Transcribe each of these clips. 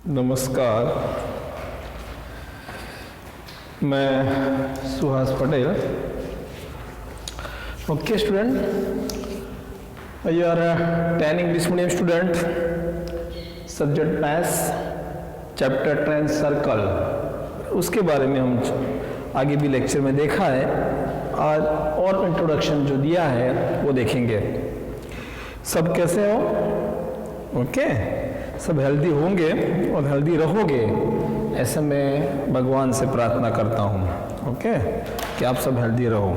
नमस्कार, मैं Suhas Patel. Okay student, you are 10 English medium student, subject maths, chapter 10 circle. उसके बारे में हम आगे भी लेक्चर में देखा है, आज और इंट्रोडक्शन जो दिया है वो देखेंगे। सब कैसे हो? ओके, सब हेल्दी होंगे और हेल्दी रहोगे, ऐसा मैं भगवान से प्रार्थना करता हूँ। ओके, कि आप सब हेल्दी रहो,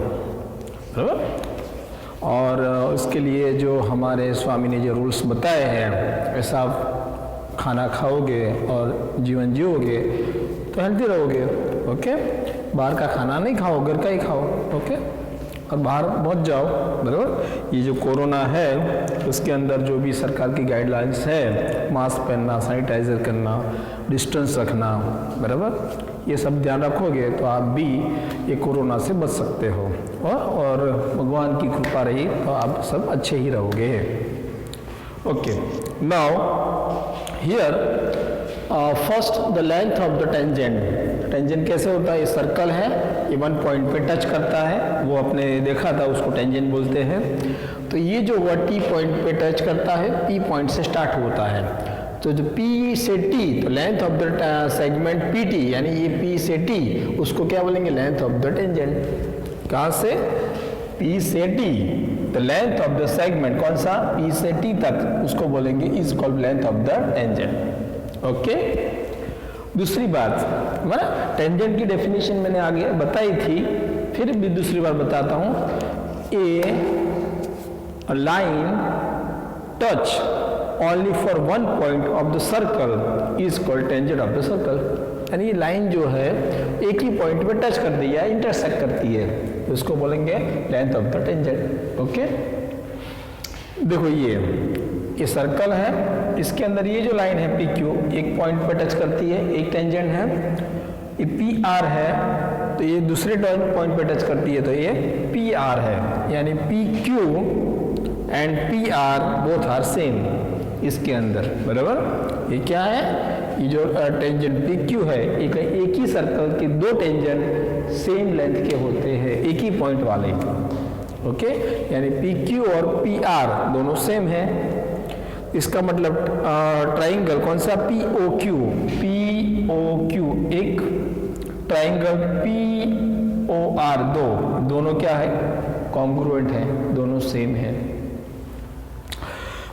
बराबर। और उसके लिए जो हमारे स्वामी ने जो रूल्स बताए हैं, ऐसा आप खाना खाओगे और जीवन जियोगे तो हेल्दी रहोगे। ओके, बाहर का खाना नहीं खाओ, घर का ही खाओ। ओके, और बाहर पहुंच जाओ, बराबर। ये जो कोरोना है उसके अंदर जो भी सरकार की गाइडलाइंस है, मास्क पहनना, सैनिटाइजर करना, डिस्टेंस रखना, बराबर, ये सब ध्यान रखोगे तो आप भी ये कोरोना से बच सकते हो। और भगवान की कृपा रही तो आप सब अच्छे ही रहोगे। Okay, now here first the length of the tangent. Tangent कैसे होता है? ये सर्कल है, ये 1 पॉइंट पे टच करता है, वो आपने देखा था, उसको टेंजेंट बोलते हैं। तो ये जो T पॉइंट पे टच करता है, P पॉइंट से स्टार्ट होता है। तो जो P से T, तो length of the segment PT, यानी ये P से T, उसको क्या बोलेंगे? Length of the tangent. कहाँ से? P से T, the length of the segment, कौन सा? P से T तक, उसको बोलेंगे is called length of the tangent. Okay, दूसरी बात, हमारा टेंजेंट की डेफिनेशन मैंने आगे बताई थी, फिर भी दूसरी बार बताता हूं। A line touch only for 1 point of the circle is called tangent of the circle. यानी ये लाइन जो है एक ही पॉइंट पे टच कर दी है, इंटरसेक्ट करती है, तो उसको बोलेंगे length of the tangent. Okay, देखो ये सर्कल है, इसके अंदर ये जो लाइन है PQ, एक पॉइंट पर टच करती है, एक टेंजेंट है। ये PR है, तो ये दूसरे पॉइंट पर टच करती है, तो ये PR है। यानी PQ and PR both are same इसके अंदर, बराबर। ये क्या है? ये जो टेंजेंट PQ है, एक ही सर्कल के दो टेंजेंट सेम लेंथ के होते हैं, एक ही पॉइंट वाले। ओके, यानी PQ और PR दोनों सेम है। इसका मतलब ट्राइंगल कौन सा? POQ, एक ट्राइंगल POR, दोनों क्या है? कॉन्ग्रुएंट है, दोनों सेम है।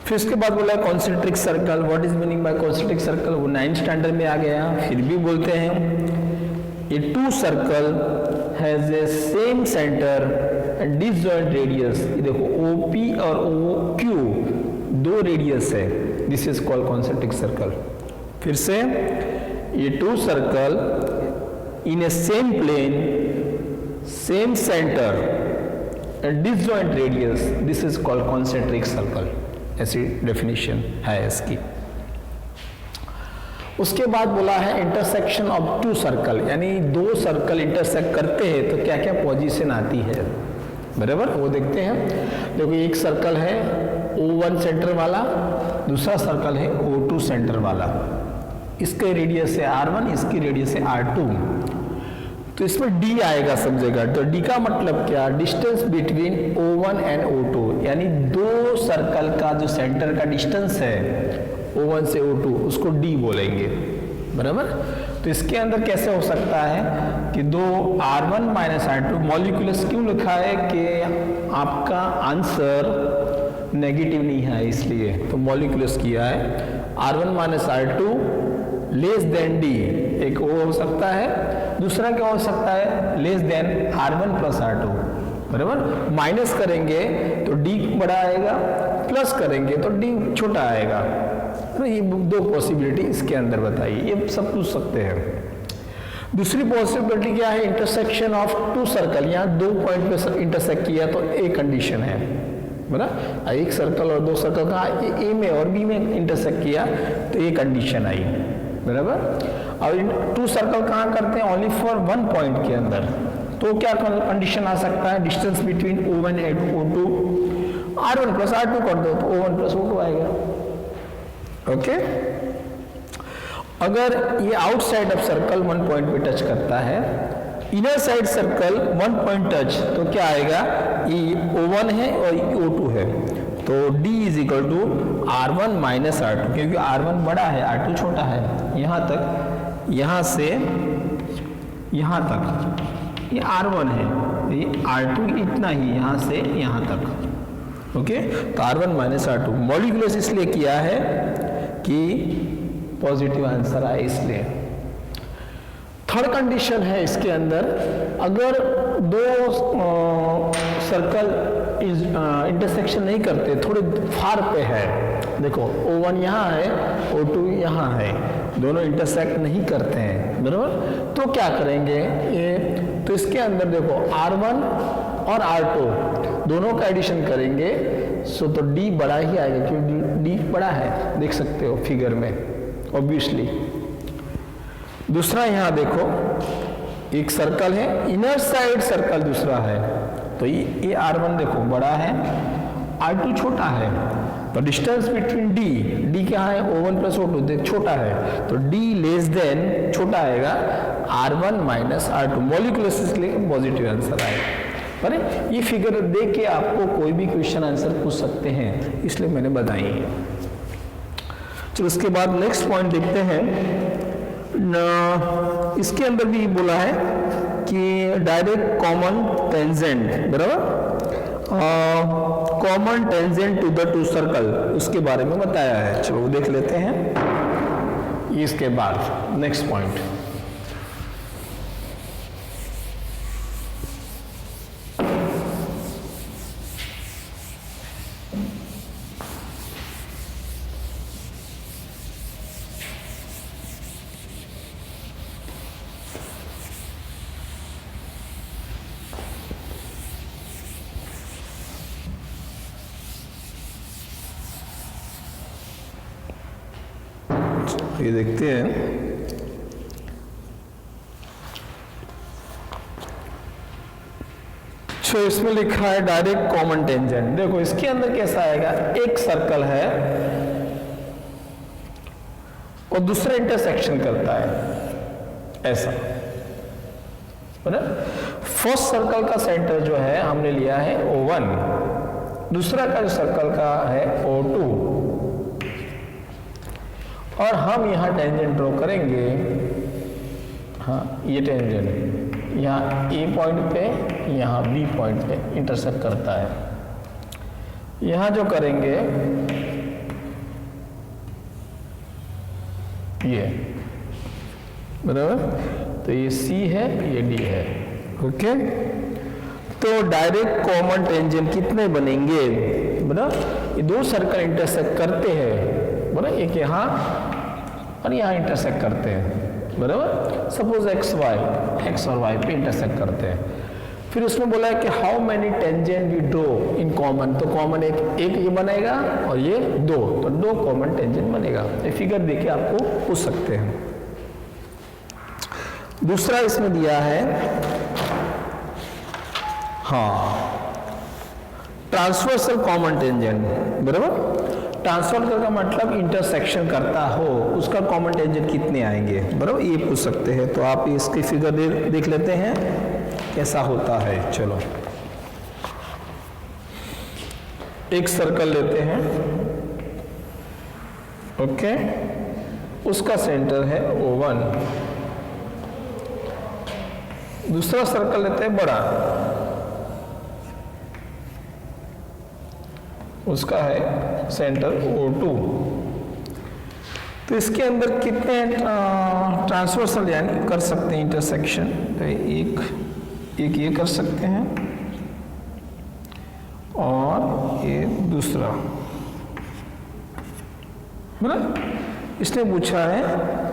फिर उसके बाद बोला concentric circle. What is meaning bye concentric circle? वो 9th स्टैंडर्ड में आ गया, फिर भी बोलते हैं ये 2 circle has a same centre and disjoint radius. ये देखो OP और OQ दो रेडियस है, this is called concentric circle. फिर से ये 2 circle in a same plane, same centre and disjoint radius, this is called concentric circle. ऐसी definition है इसकी। उसके बाद बोला है इंटरसेक्शन ऑफ 2 सर्कल, यानी 2 सर्कल इंटरसेक्ट करते हैं तो क्या क्या पोजीशन आती है, बराबर, वो देखते हैं। देखो एक सर्कल है O1 सेंटर वाला, दूसरा सर्कल है O2 सेंटर वाला। इसके रेडियस है R1, इसकी रेडियस है R2, तो इसमें D आएगा सब जगह। तो D का मतलब क्या? Distance between O1 and O2, यानी 2 सर्कल का जो सेंटर का डिस्टेंस है O1 से O2, उसको D बोलेंगे, बराबर। तो इसके अंदर कैसे हो सकता है कि 2 R1 माइनस R2, मॉलिक्यूलस क्यों लिखा है कि आपका आंसर नेगेटिव नहीं है, इसलिए तो मॉलिक्यूलस किया है। R1 minus R2 less than D, एक वो हो सकता है। दूसरा क्या हो सकता है? Less than R1 plus R2, बराबर। माइनस करेंगे तो D बड़ा आएगा, प्लस करेंगे तो D छोटा आएगा। तो ये 2 पॉसिबिलिटी इसके अंदर बताइए, ये सब पूछ सकते हैं। दूसरी पॉसिबिलिटी क्या है? इंटरसेक्शन ऑफ 2 सर्कल, यहाँ 2 पॉइंट पे इंटरसेक्ट किया तो एक कंडीशन है, बराबर। एक सर्कल और 2 सर्कल का A में और B में इंटरसेक्ट किया तो ये कंडीशन आई, बराबर। और 2 सर्कल कहाँ करते हैं? ओनली फॉर 1 पॉइंट के अंदर, तो क्या कंडीशन आ सकता है? Distance between O1 and O2, R1 plus R2 कर दो तो O1 प्लस O2 आएगा। ओके, अगर ये आउटसाइड ऑफ सर्कल 1 पॉइंट पे टच करता है, inner side circle 1 point touch, तो क्या आएगा, ये O1 है और ये O2 है, तो D is equal to R1 minus R2, क्योंकि R1 बड़ा है R2 छोटा है, यहाँ तक, यहाँ से यहाँ तक ये R1 है, ये R2 इतना ही, यहाँ से यहाँ तक, ओके। तो R1 माइनस R2 मॉलिक्यूलस इसलिए किया है कि पॉजिटिव आंसर आए, इसलिए। थर्ड कंडीशन है इसके अंदर, अगर दो सर्कल इंटरसेक्शन नहीं करते, थोड़े फार पे है, देखो O1 यहाँ है, O2 यहाँ है, दोनों इंटरसेक्ट नहीं करते हैं, बराबर, तो क्या करेंगे ये, तो इसके अंदर देखो R1 और R2 दोनों का एडिशन करेंगे, सो तो D बड़ा ही आएगा, क्योंकि D बड़ा है, देख सकते हो फिगर में, ऑब्वियसली। दूसरा यहाँ देखो, एक सर्कल है, इनर साइड सर्कल दूसरा है, तो ये R1 देखो बड़ा है, R2 छोटा है, तो डिस्टेंस बिटवीन D क्या है, O1 प्लस O2, देख छोटा है, तो D लेस देन छोटा आएगा R1 माइनस R2, मॉलिक्यूलस इसलिए पॉजिटिव आंसर आएगा। पर ये फिगर देख के आपको कोई भी क्वेश्चन आंसर पूछ सकते हैं, इसलिए मैंने बताई है। चलो उसके बाद नेक्स्ट पॉइंट देखते हैं। इसके अंदर भी बोला है कि डायरेक्ट कॉमन टेंजेंट, बराबर, common tangent to the two circle, उसके बारे में बताया है। चलो वो देख लेते हैं। इसके बाद नेक्स्ट पॉइंट, ये देखते हैं। तो इसमें लिखा है डायरेक्ट कॉमन टेंजेंट। देखो इसके अंदर कैसा आएगा, एक सर्कल है और दूसरा इंटरसेक्शन करता है, ऐसा, फर्स्ट सर्कल का सेंटर जो है हमने लिया है O1, दूसरा का जो सर्कल का है O2, और हम यहाँ टेंजेंट ड्रॉ करेंगे। हाँ, ये टेंजेंट यहाँ A पॉइंट पे, यहाँ B पॉइंट पे इंटरसेक्ट करता है। यहाँ जो करेंगे ये, बराबर, तो ये C है, ये D है, ओके। तो डायरेक्ट कॉमन टेंजेंट कितने बनेंगे, बराबर, ये दो सर्कल इंटरसेक्ट करते हैं, बराबर, एक यहाँ और यहाँ इंटरसेक्ट करते हैं, बराबर। सपोज एक्स और वाई पे इंटरसेक्ट करते हैं। फिर उसमें बोला है कि how many tangent we draw in common, तो कॉमन एक ये बनेगा और ये दो, तो दो कॉमन टेंजेंट बनेगा। ये फिगर देखिए आपको पूछ सकते हैं। दूसरा इसमें दिया है, हाँ, ट्रांसवर्सल कॉमन टेंजेंट, बराबर। ट्रांसवर्सल का मतलब इंटरसेक्शन करता हो, उसका कॉमन टेंजेंट कितने आएंगे, बराबर, ये पूछ सकते हैं। तो आप इसकी फिगर देख लेते हैं कैसा होता है। चलो एक सर्कल लेते हैं, ओके, उसका सेंटर है O1, दूसरा सर्कल लेते हैं बड़ा, उसका है सेंटर O2। तो इसके अंदर कितने ट्रांसवर्सल यानी कर सकते हैं इंटरसेक्शन, तो एक ये कर सकते हैं और ये दूसरा, बराबर। इसने पूछा है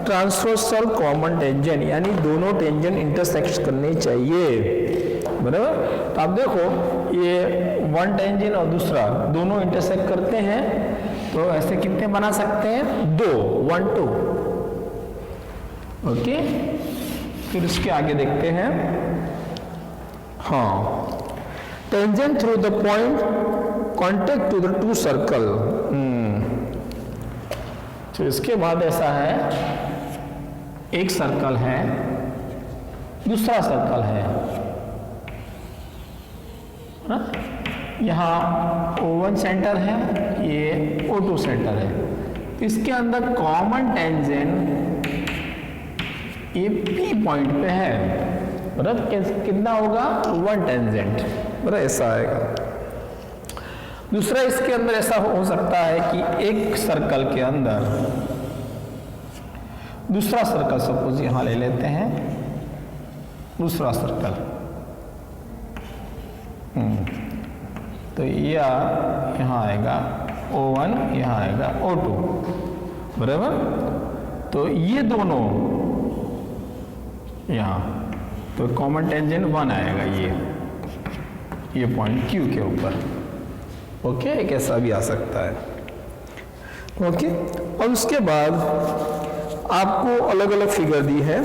ट्रांसवर्सल कॉमन टेंजेंट, यानी दोनों टेंजेंट इंटरसेक्ट करने चाहिए, बराबर। तो आप देखो ये वन टेंजेंट और दूसरा दोनों इंटरसेक्ट करते हैं, तो ऐसे कितने बना सकते हैं, दो, 1 2, ओके। फिर इसके आगे देखते हैं, हाँ, tangent through the point contact to the two circle. तो इसके बाद ऐसा है एक सर्कल है, दूसरा सर्कल है ना, यहाँ O1 सेंटर है, ये O2 सेंटर है। इसके अंदर कॉमन टेंजेंट ये P पॉइंट पे है, बराबर। कितना होगा 1 टेंजेंट, बराबर, ऐसा आएगा। दूसरा इसके अंदर ऐसा हो सकता है कि एक सर्कल के अंदर दूसरा सर्कल, सपोज यहां ले लेते हैं दूसरा सर्कल, तो यहाँ आएगा O1, यहाँ आएगा O2, बराबर। तो ये दोनों यहाँ, तो कॉमन टेंजेंट 1 आएगा ये पॉइंट Q के ऊपर। ओके, एक ऐसा भी आ सकता है। ओके, और उसके बाद आपको अलग अलग फिगर दी है,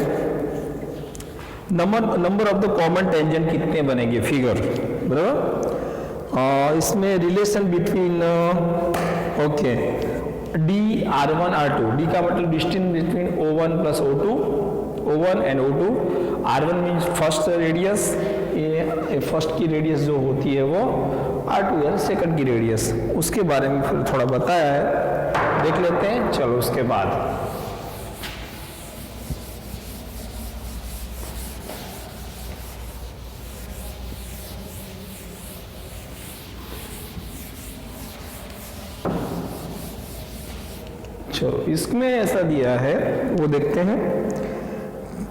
number of the common tangent कितने बनेंगे फिगर, बराबर। इसमें relation between okay D R1 R2, D का मतलब distance between O1 plus O2, O1 and O2। R1 means first radius, ये फर्स्ट की रेडियस जो होती है वो R2 है सेकंड की रेडियस, उसके बारे में फिर थोड़ा बताया है, देख लेते हैं। चलो उसके बाद चलो इसमें ऐसा दिया है वो देखते हैं।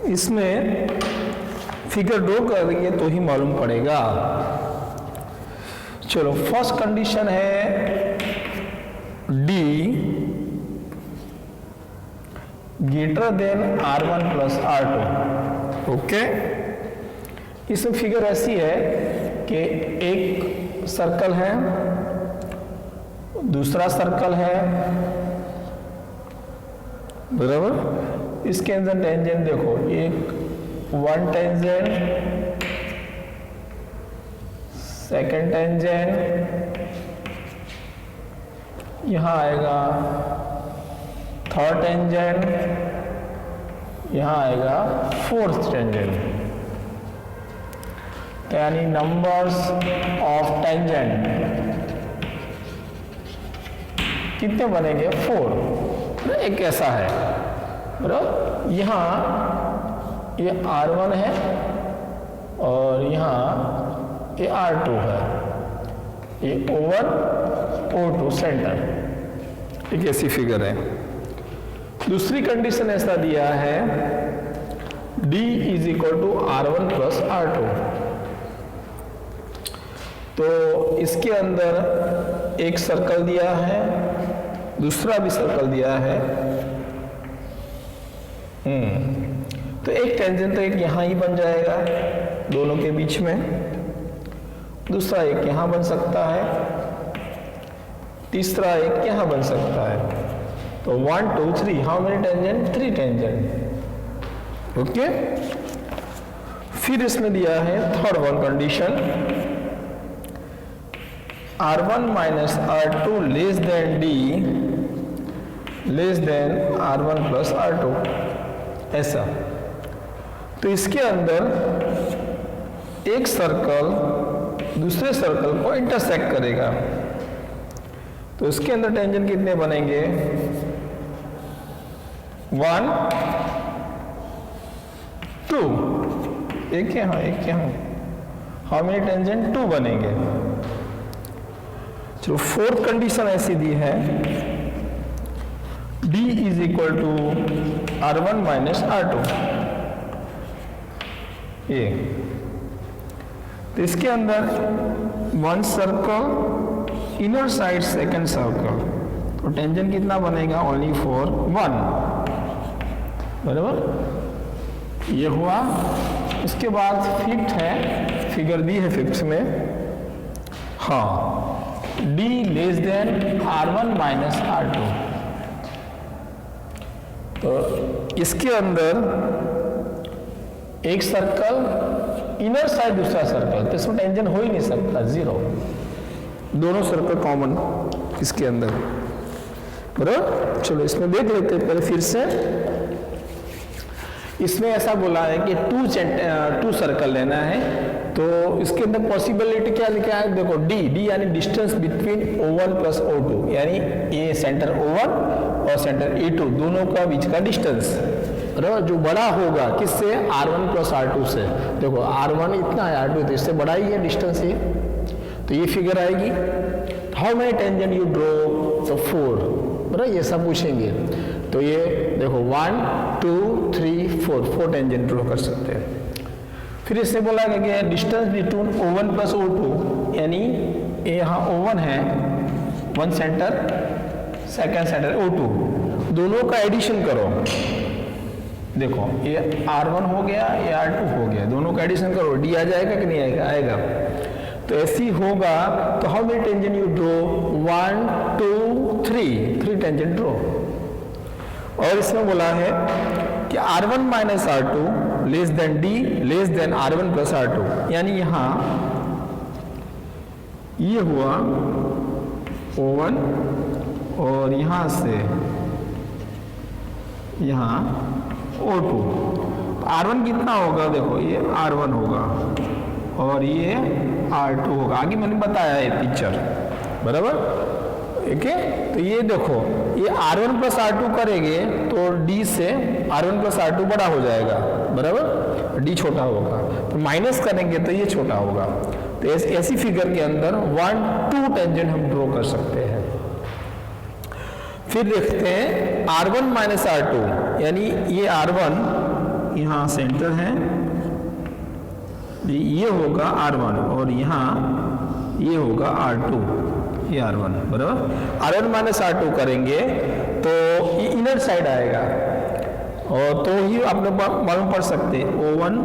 इसमें फिगर ड्रॉ करेंगे तो ही मालूम पड़ेगा। चलो फर्स्ट कंडीशन है D greater than R1 plus R2। Okay, इसमें फिगर ऐसी है कि एक सर्कल है, दूसरा सर्कल है, बराबर। इसके अंदर टेंजेंट देखो, एक 1 टेंजेंट, सेकेंड टेंजेंट, यहाँ आएगा थर्ड टेंजेंट, यहाँ आएगा फोर्थ टेंजेंट। यानी नंबर्स ऑफ टेंजेंट कितने बनेंगे 4। एक ऐसा है, बराबर। यहाँ ये R1 है और यहाँ ये R2 है, ये O1 O2 सेंटर, एक ऐसी फिगर है। दूसरी कंडीशन ऐसा दिया है D is equal to R1 plus R2। तो इसके अंदर एक सर्कल दिया है, दूसरा भी सर्कल दिया है। तो एक टेंजेंट तो एक यहाँ ही बन जाएगा दोनों के बीच में, दूसरा एक यहाँ बन सकता है, तीसरा एक यहाँ बन सकता है। तो 1 2 3, how many tangent 3 tangent. Okay, फिर इसमें दिया है third one condition, R1 minus R2 less than D less than R1 plus R2, ऐसा। तो इसके अंदर एक सर्कल दूसरे सर्कल को इंटरसेक्ट करेगा, तो इसके अंदर टेंजेंट कितने बनेंगे 1 2, एक यहाँ एक यहाँ, हाउ मेनी टेंजेंट 2 बनेंगे। चलो फोर्थ कंडीशन ऐसी दी है D is equal to R1 minus R2। ये तो इसके अंदर 1 circle inner side second circle, तो टेंजेंट कितना बनेगा ओनली फॉर 1, बराबर। ये हुआ। इसके बाद फिफ्थ है, फिगर दी है फिफ्थ में, हाँ D less than R1 minus R2। तो इसके अंदर एक सर्कल इनर साइड दूसरा सर्कल, तो इसमें टेंजेंट हो ही नहीं सकता, 0। दोनों सर्कल कॉमन इसके अंदर, बराबर। चलो इसमें देख लेते हैं पहले फिर से। इसमें ऐसा बोला है कि टू सर्कल लेना है, तो इसके अंदर पॉसिबिलिटी क्या लिखा है, देखो डी यानी distance between O1 plus O2, यानी ये सेंटर O1 और सेंटर E2 दोनों का बीच का डिस्टेंस, बराबर, जो बड़ा होगा किससे, R1 प्लस R2 से। देखो R1 इतना है, R2 तो इससे बड़ा ही है डिस्टेंस ये, तो ये फिगर आएगी। How many tangent you draw, तो 4, बराबर, ये सब पूछेंगे। तो ये देखो 1 2 3 4 टेंजेंट ड्रॉ कर सकते हैं। फिर इससे बोला गया distance between O1 plus O2, यानी ये यहाँ O1 है, one centre, second centre O2, दोनों का एडिशन करो। देखो ये R1 हो गया, ये R2 हो गया, दोनों का एडिशन करो, डी आ जाएगा कि नहीं आएगा, आएगा। तो ऐसी होगा, तो how many tangent you draw, 1 2 3 tangent draw. और इसमें बोला है कि R1 minus R2 less than D less than R1 plus R2, यानी यहाँ ये हुआ O1 और यहाँ से यहाँ O2, तो R1 कितना होगा, देखो ये R1 होगा और ये R2 होगा, आगे मैंने बताया है पिक्चर, बराबर, ठीक है। तो ये देखो ये R1 प्लस R2 करेंगे तो D से R1 प्लस R2 बड़ा हो जाएगा, बराबर, D छोटा होगा, तो माइनस करेंगे तो ये छोटा होगा। तो ऐसी फिगर के अंदर 1 2 टेंजेंट हम ड्रॉ कर सकते हैं। फिर देखते हैं R1 माइनस R2, यानी ये R1 यहाँ सेंटर है, ये होगा R1 और यहाँ ये होगा R2, ये R1, बराबर। R1 माइनस R2 करेंगे तो ये इनर साइड आएगा, और तो ही आप लोग मालूम पड़ सकते हैं O1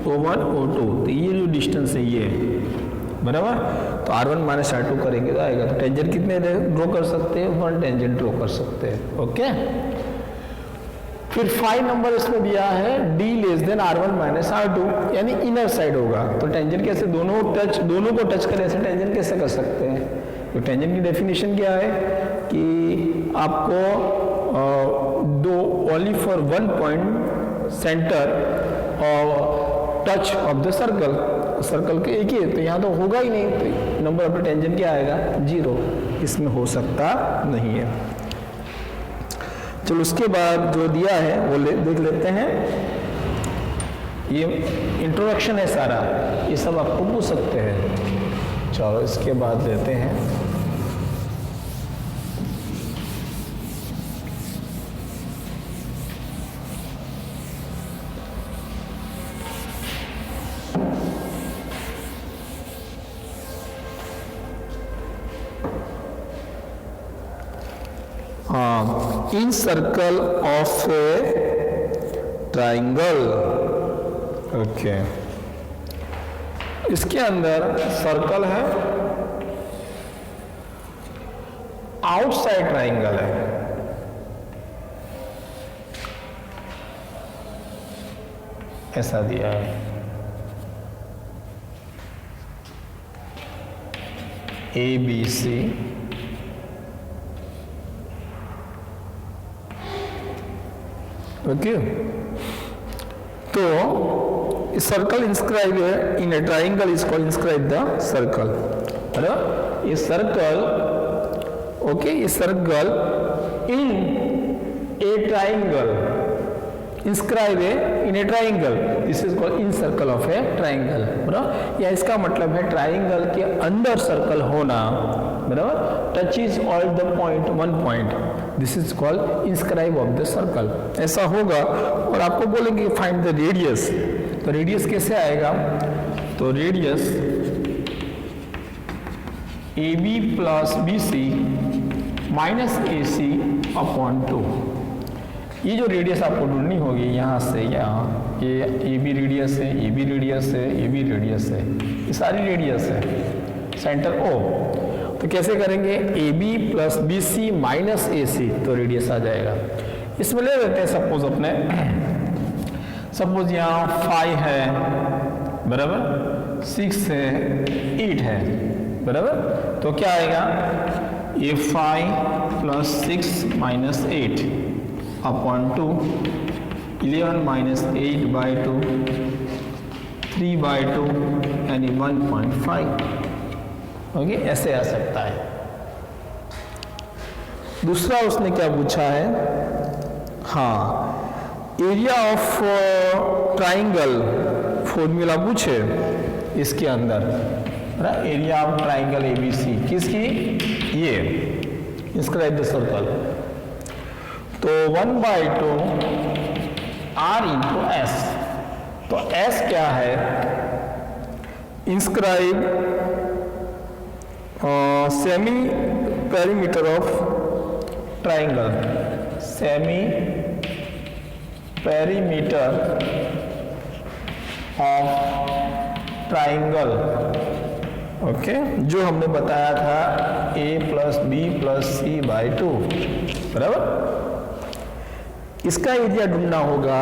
O2, तो ये जो डिस्टेंस है ये, बराबर। तो R1 माइनस R2 करेंगे तो आएगा। तो टेंजेंट कितने ड्रॉ कर सकते हैं, 1 टेंजेंट ड्रॉ कर सकते हैं, ओके। फिर 5 नंबर इसमें दिया है D less than R1 minus R2, यानी इनर साइड होगा। तो टेंजेंट कैसे, दोनों को टच करें, ऐसे टेंजेंट कैसे कर सकते हैं। तो टेंजेंट की डेफिनेशन क्या है कि आपको दो ओनली फॉर 1 पॉइंट सेंटर और टच ऑफ द सर्कल के एक ही है, तो यहाँ तो होगा ही नहीं, तो नंबर ऑफ टेंजेंट क्या आएगा, 0, इसमें हो सकता नहीं है। चलो उसके बाद जो दिया है वो देख लेते हैं। ये इंट्रोडक्शन है सारा, ये सब आपको पूछ सकते हैं। चलो इसके बाद लेते हैं incircle of a triangle, okay. इसके अंदर सर्कल है, आउटसाइड ट्राइंगल है, ऐसा दिया है। ABC okay. तो circle inscribe in a triangle is called inscribe the circle, बराबर। ये सर्कल, ओके, ये circle in a triangle, inscribe in a triangle, this is called incircle of a triangle, बराबर। या इसका मतलब है ट्राइंगल के अंदर सर्कल होना, बराबर। Touch is all the point, 1 point, this is called inscribe of the circle, ऐसा होगा। और आपको बोलेंगे फाइंड द रेडियस, तो रेडियस कैसे आएगा, तो radius AB plus BC minus AC upon 2, ये जो रेडियस आपको ढूंढनी होगी यहाँ से यहाँ, ये AB रेडियस है, AB रेडियस है, AB रेडियस है, ये सारी रेडियस है, सेंटर O। तो कैसे करेंगे, AB plus BC minus AC, तो रेडियस आ जाएगा। इसमें ले लेते हैं सपोज अपने, सपोज यहाँ 5 है, बराबर, 6 है, 8 है, बराबर। तो क्या आएगा, ये 5 प्लस 6 माइनस 8 अपॉन 2, 11 माइनस 8/2, 3/2 यानी 1.5। ओके, ऐसे आ सकता है। दूसरा उसने क्या पूछा है, हाँ, एरिया ऑफ ट्राइंगल फॉर्मूला पूछे इसके अंदर, एरिया ऑफ ट्राइंगल ABC किसकी, ये इंस्क्राइब द सर्कल। तो 1/2 R इंटू S, तो S क्या है, inscribe semi perimeter of triangle, semi perimeter of triangle. Okay, जो हमने बताया था A + B + C/2, बराबर। इसका एरिया ढूंढना होगा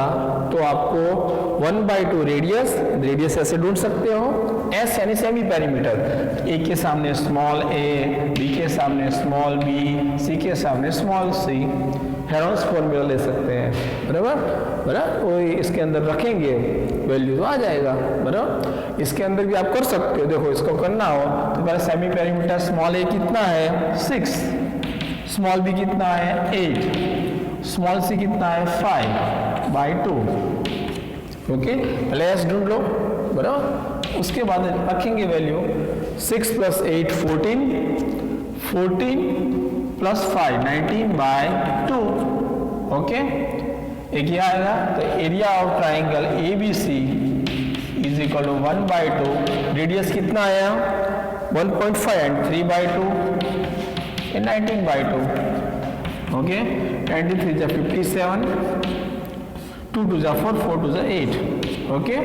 तो आपको 1/2 रेडियस ऐसे ढूंढ सकते हो, S यानी सेमी पेरीमीटर, A के सामने स्मॉल a, B के सामने स्मॉल b, C के सामने स्मॉल c, हेरोन्स फॉर्मूला ले सकते हैं, बराबर। वो इसके अंदर रखेंगे वैल्यू तो आ जाएगा, बराबर। इसके अंदर भी आप कर सकते हो, देखो इसको करना हो तो पहले सेमी पेरीमीटर स्मॉल a कितना है 6, स्मॉल b कितना है 8, स्मॉल c कितना है 5/2। ओके, पहले S ढूंढ लो, बराबर। उसके बाद रखेंगे वैल्यू 6 + 8 14, 14 + 5 19/2। ओके, एक ये आएगा। तो area of triangle ABC is equal to 1/2, radius कितना आया 1.5 एंड 3/2 19/2। ओके, 23 × 57, 2 × 4, 4 × 8। ओके,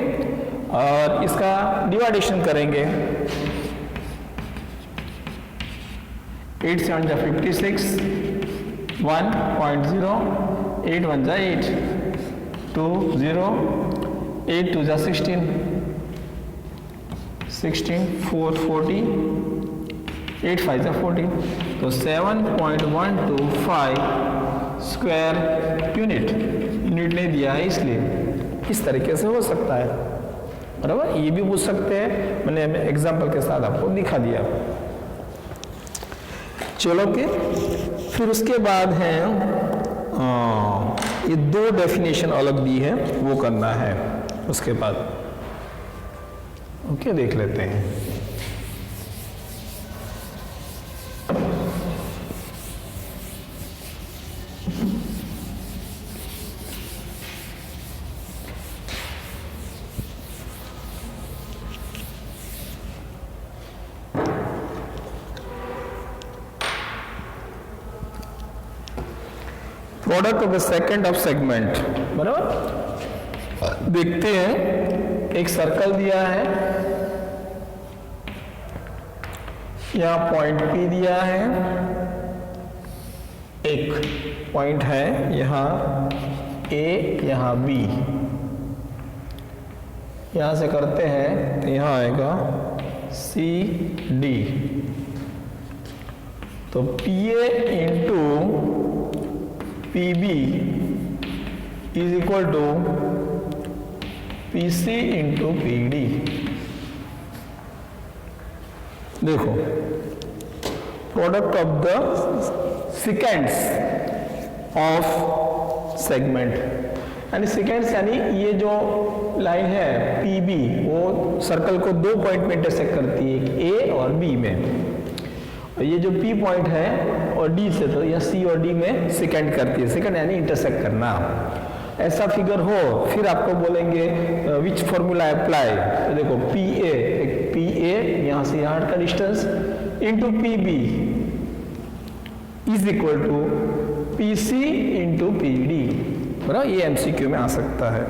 और इसका डिवाइडेशन करेंगे, 8 × 7 = 56, 1.0, 8 × 1 = 8, 2 0, 8 × 2 = 16, 16 4 40, 8 × 5 = 40, तो 7.125 स्क्वायर यूनिट नहीं दिया है, इसलिए इस तरीके से हो सकता है, बराबर। ये भी पूछ सकते हैं, मैंने एग्जाम्पल के साथ आपको दिखा दिया। चलो के फिर उसके बाद है ये 2 डेफिनेशन अलग दी है, वो करना है उसके बाद। ओके, देख लेते हैं। Product of the second of segment, बराबर। देखते हैं, एक सर्कल दिया है, यहाँ पॉइंट P दिया है, एक पॉइंट है यहाँ A, यहाँ B, यहाँ से करते हैं तो यहाँ आएगा CD, तो PA into PB is equal to PC into PD। देखो, product of the seconds of segment, यानी सेकेंड्स यानी ये जो लाइन है PB, वो सर्कल को 2 पॉइंट में इंटरसेक्ट करती है, एक A और B में। और ये जो P पॉइंट है और D से, तो यह C और D में सेकेंड करती है, सेकेंड यानी इंटरसेक्ट करना। ऐसा फिगर हो फिर आपको बोलेंगे विच फॉर्मूला अप्लाई। तो देखो PA, एक PA यहाँ से यहाँ का distance into PB is equal to PC into PD, बराबर। ये MCQ में आ सकता है।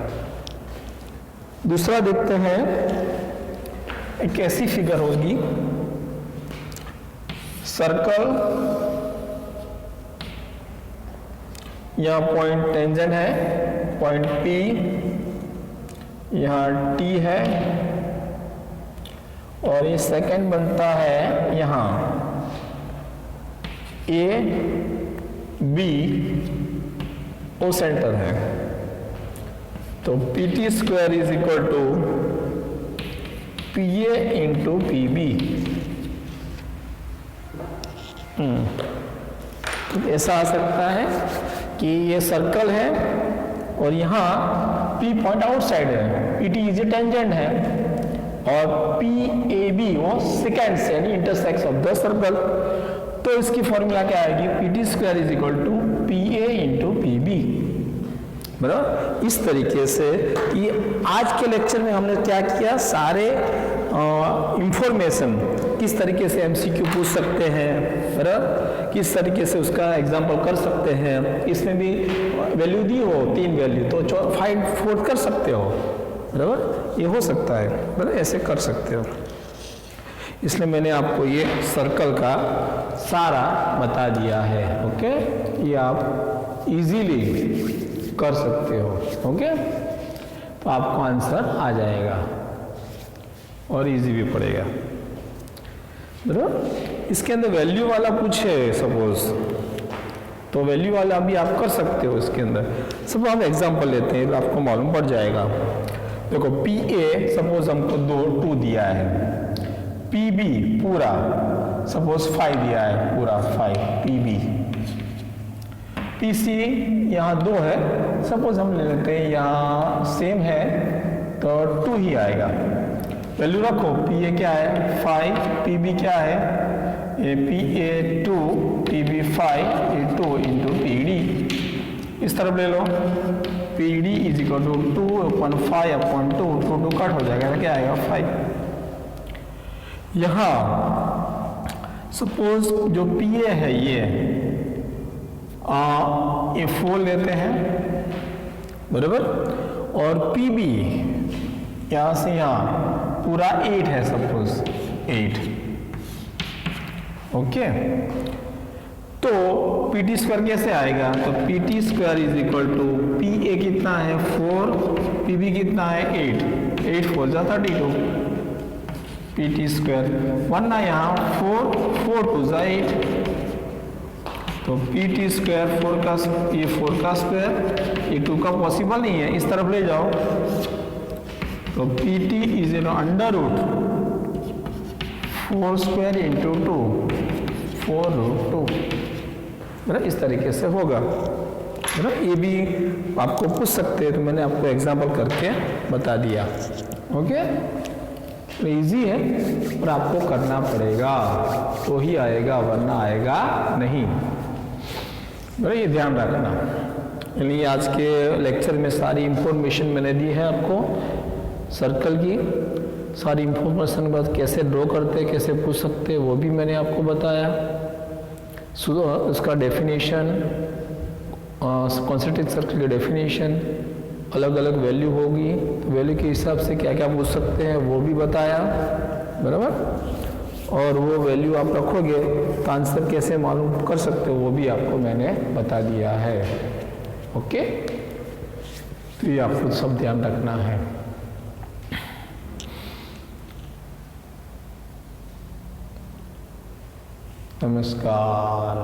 दूसरा देखते हैं, एक ऐसी फिगर होगी, सर्कल, यहाँ पॉइंट टेंजेंट है, पॉइंट P, यहाँ T है, और ये सेकंड बनता है यहाँ A, B, O सेंटर है, तो PT square is equal to PA into PB। तो ऐसा आ सकता है कि ये सर्कल है और यहाँ P पॉइंट आउटसाइड है, PT इज ए टेंजेंट है और PAB वो सेकेंड्स यानी इंटरसेक्स ऑफ द सर्कल। तो इसकी फॉर्मूला क्या आएगी, PT square is equal to PA into PB। बराबर। इस तरीके से ये आज के लेक्चर में हमने क्या किया, सारे इंफॉर्मेशन किस तरीके से MCQ पूछ सकते हैं, बराबर, किस तरीके से उसका एग्जाम्पल कर सकते हैं। इसमें भी वैल्यू दी हो 3 वैल्यू तो फाइंड 4 कर सकते हो, बराबर, ये हो सकता है, बराबर, ऐसे कर सकते हो। इसलिए मैंने आपको ये सर्कल का सारा बता दिया है। ओके, ये आप इजीली कर सकते हो। ओके, तो आपको आंसर आ जाएगा और इजी भी पड़ेगा, बराबर। इसके अंदर वैल्यू वाला पूछे सपोज, तो वैल्यू वाला भी आप कर सकते हो इसके अंदर। सब हम एग्जांपल लेते हैं, आपको मालूम पड़ जाएगा। देखो PA सपोज हमको 2 दिया है, PB पूरा सपोज 5 दिया है, पूरा 5 PB। PC यहाँ 2 है, सपोज हम ले लेते हैं यहाँ सेम है तो 2 ही आएगा। वैल्यू रखो, PA क्या है 5, PB क्या है PA 2, PB 5, ये 2 इंटू PD। इस तरफ ले लो, PD is equal to 2/5/2, 2 cut हो जाएगा तो क्या आएगा 5। यहाँ सपोज जो PA है ये 4 लेते हैं, बराबर, और PB यहाँ से यहाँ पूरा 8 है, सपोज 8। ओके, तो PT स्क्वायर कैसे आएगा, तो PT square is equal to PA कितना है 4, PB कितना है 8, 8 4 जा 32, PT स्क्वायर वरना यहाँ 4 2 जा 8, तो PT स्क्वायर 4 का स्क्वायर, ये 2 का पॉसिबल नहीं है, इस तरफ ले जाओ, तो PT is under root 4 square into 2, 4 root 2, बराबर, इस तरीके से होगा, बराबर। ये भी आपको पूछ सकते हैं, तो मैंने आपको एग्जांपल करके बता दिया। ओके, तो इजी है और आपको करना पड़ेगा तो ही आएगा, वरना आएगा नहीं, बराबर, ये ध्यान रखना। यानी आज के लेक्चर में सारी इंफॉर्मेशन मैंने दी है आपको, सर्कल की सारी इंफॉर्मेशन के बाद कैसे ड्रॉ करते, कैसे पूछ सकते, वो भी मैंने आपको बताया। उसका डेफिनेशन, कॉन्सेंट्रिक सर्कल की डेफिनेशन, अलग अलग वैल्यू होगी, तो वैल्यू के हिसाब से क्या क्या पूछ सकते हैं वो भी बताया, बराबर। और वो वैल्यू आप रखोगे तो आंसर कैसे मालूम कर सकते हो वो भी आपको मैंने बता दिया है। ओके, तो ये आपको सब ध्यान रखना है। नमस्कार।